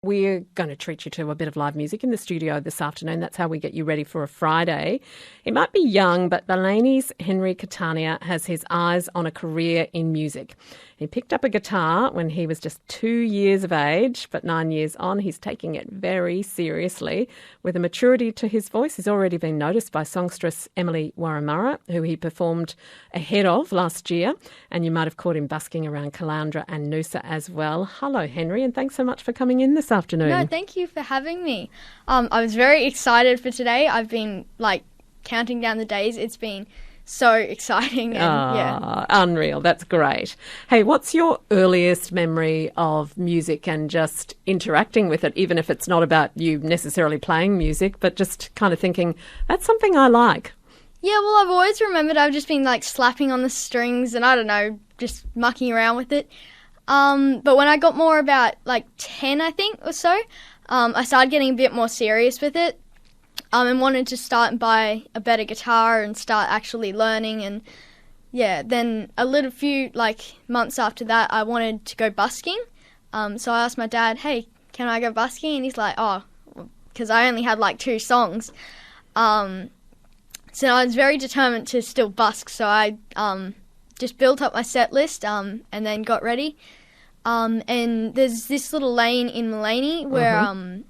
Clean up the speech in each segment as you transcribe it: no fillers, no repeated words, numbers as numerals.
We're going to treat you to a bit of live music in the studio this afternoon. That's how we get you ready for a Friday. He might be young, but Mulaney's Henry Catania has his eyes on a career in music. He picked up a guitar when he was just 2 years of age, but 9 years on, he's taking it very seriously. With a maturity to his voice, he's already been noticed by songstress Emily Warramurra, who he performed ahead of last year. And you might have caught him busking around Caloundra and Noosa as well. Hello, Henry, and thanks so much for coming in this afternoon. No, thank you for having me. I was very excited for today. I've been counting down the days. It's been so exciting. And, unreal. That's great. Hey, what's your earliest memory of music and just interacting with it, even if it's not about you necessarily playing music, but just kind of thinking, that's something I like? Yeah, well, I've always remembered I've just been slapping on the strings and I don't know, just mucking around with it. But when I got more about 10, I think, or so, I started getting a bit more serious with it. And wanted to start and buy a better guitar and start actually learning. And yeah, then a few months after that, I wanted to go busking. So I asked my dad, hey, can I go busking? And he's like, oh, because I only had 2 songs. So I was very determined to still busk. So I just built up my set list and then got ready. And there's this little lane in Mulaney where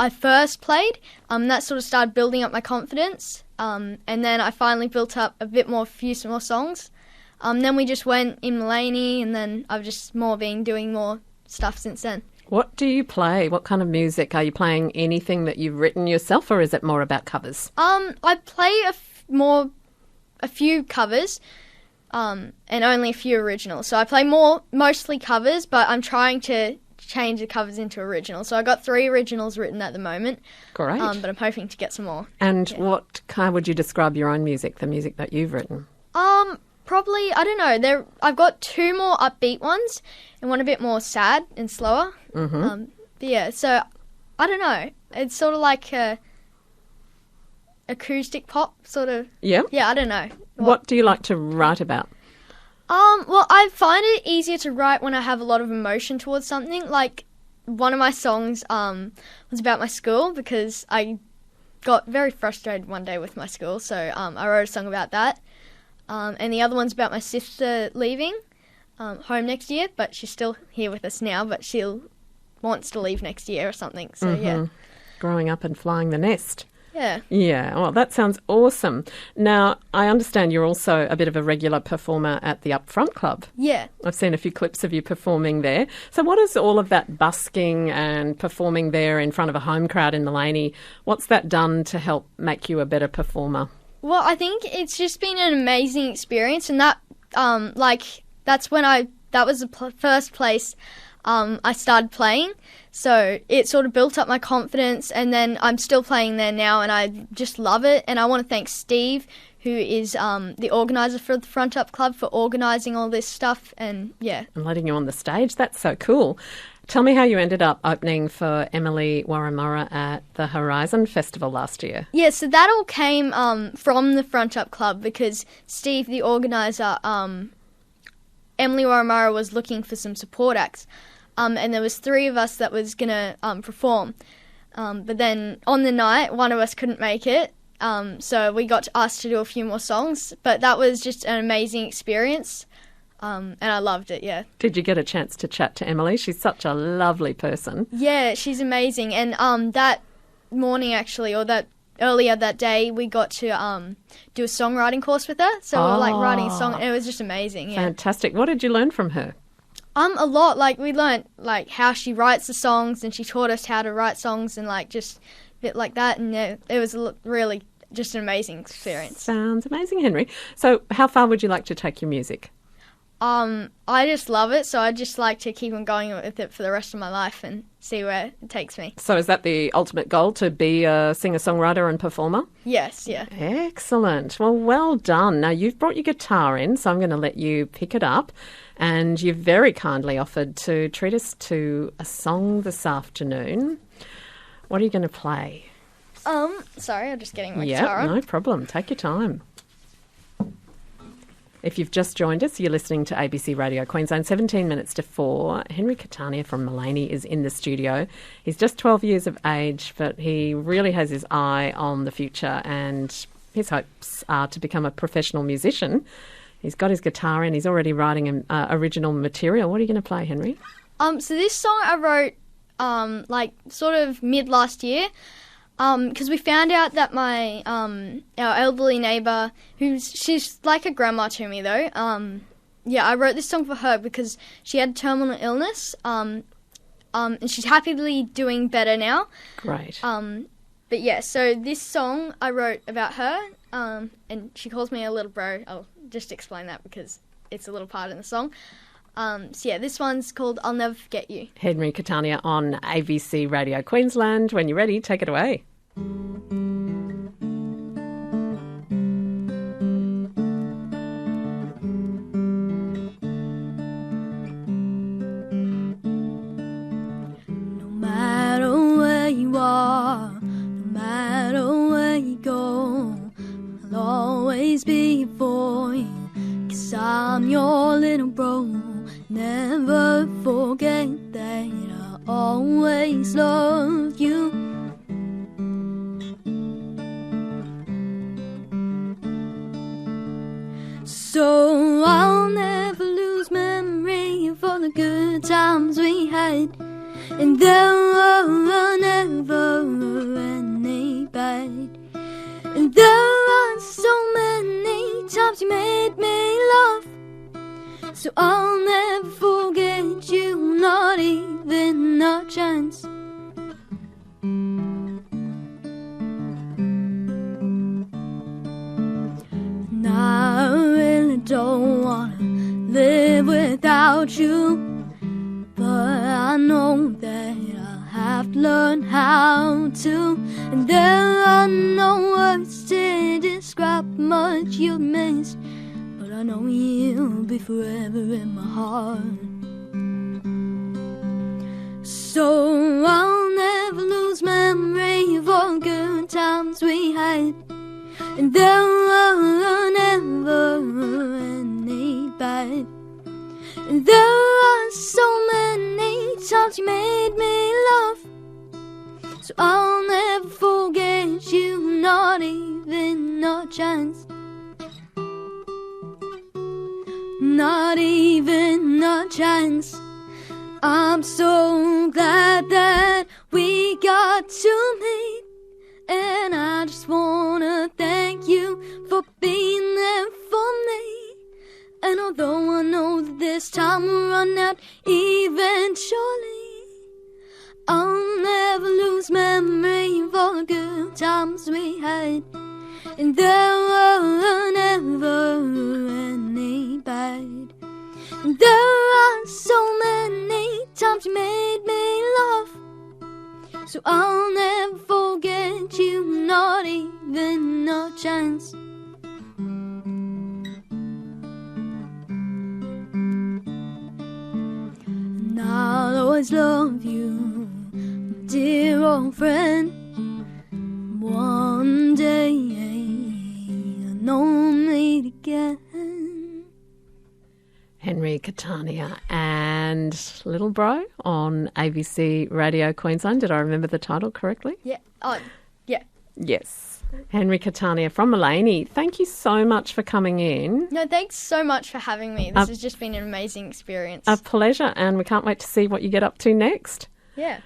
I first played. That sort of started building up my confidence. And then I finally built up a few more songs. Then we just went in Mulaney, and then I've just been doing more stuff since then. What do you play? What kind of music? Are you playing anything that you've written yourself, or is it more about covers? I play a few covers, and only a few originals. So I play mostly covers, but I'm trying to change the covers into originals. So I got 3 originals written at the moment. Great. But I'm hoping to get some more. And what kind would you describe your own music, the music that you've written? Probably, I don't know. I've got 2 more upbeat ones and one a bit more sad and slower. But yeah, so I don't know. It's sort of like acoustic pop, sort of. Yeah? Yeah, I don't know. What do you like to write about? Well, I find it easier to write when I have a lot of emotion towards something. One of my songs was about my school because I got very frustrated one day with my school, so I wrote a song about that. And the other one's about my sister leaving home next year, but she's still here with us now, but she wants to leave next year or something, so yeah. Growing up and flying the nest. Yeah. Yeah, well, that sounds awesome. Now, I understand you're also a bit of a regular performer at the Upfront Club. Yeah. I've seen a few clips of you performing there. So what is all of that busking and performing there in front of a home crowd in Mulaney, what's that done to help make you a better performer? Well, I think it's just been an amazing experience, and that, that's when that was the first place I started playing. So it sort of built up my confidence, and then I'm still playing there now, and I just love it. And I want to thank Steve, who is the organiser for the Front Up Club, for organising all this stuff, and yeah. And letting you on the stage. That's so cool. Tell me how you ended up opening for Emily Warramurra at the Horizon Festival last year. Yeah, so that all came from the Front Up Club because Steve, the organiser, Emily Warramurra was looking for some support acts. And there was 3 of us that was going to perform. But then on the night, one of us couldn't make it. So we got asked to do a few more songs. But that was just an amazing experience. And I loved it, yeah. Did you get a chance to chat to Emily? She's such a lovely person. Yeah, she's amazing. And that morning, actually, or that earlier that day, we got to do a songwriting course with her. So we were writing a song. And it was just amazing, yeah. Fantastic. What did you learn from her? A lot. We learnt how she writes the songs, and she taught us how to write songs, and just a bit like that. And it was really just an amazing experience. Sounds amazing, Henry. So how far would you like to take your music? I just love it, so I'd just like to keep on going with it for the rest of my life and see where it takes me. So is that the ultimate goal, to be a singer-songwriter and performer? Yes, yeah. Excellent. Well done. Now, you've brought your guitar in, so I'm going to let you pick it up. And you've very kindly offered to treat us to a song this afternoon. What are you going to play? Sorry, I'm just getting my guitar on. Yeah, no problem. Take your time. If you've just joined us, you're listening to ABC Radio Queensland, 17 minutes to 4. Henry Catania from Mullaney is in the studio. He's just 12 years of age, but he really has his eye on the future, and his hopes are to become a professional musician. He's got his guitar in. He's already writing original material. What are you going to play, Henry? So this song I wrote sort of mid last year. Because we found out that my our elderly neighbour, she's like a grandma to me though. I wrote this song for her because she had terminal illness. And she's happily doing better now. Great. But yeah, so this song I wrote about her. And she calls me a little bro. I'll just explain that because it's a little part in the song. This one's called "I'll Never Forget You." Henry Catania on ABC Radio Queensland. When you're ready, take it away. No matter where you are, no matter where you go, I'll always be here for you, 'cause I'm your little bro. Never forget that I always love you. So I'll never lose memory of all the good times we had, and there were never any bad. And there are so many times you made me laugh, so I'll never forget you, not even a chance. And I really don't wanna live without you, but I know that I'll have to learn how to. And there are no words to describe how much you've missed, but I know you'll be forever in my heart. So I'll never lose memory of all good times we had, and there were never any bad. And there are so many times you made me laugh, so I'll never forget you, not even a chance. Not even a chance. I'm so glad that we got to meet, and I just wanna thank you for being there for me. And although I know that this time will run out eventually, I'll never lose memory of all the good times we had, and there were never any bad. And there are so many times you made me laugh, so I'll never forget you, not even a chance. And I'll always love you, my dear old friend. One day I know we'll meet again. Henry Catania and Little Bro on ABC Radio Queensland. Did I remember the title correctly? Yeah. Oh, yeah. Yes. Henry Catania from Mullaney. Thank you so much for coming in. No, thanks so much for having me. This has just been an amazing experience. A pleasure, and we can't wait to see what you get up to next. Yeah.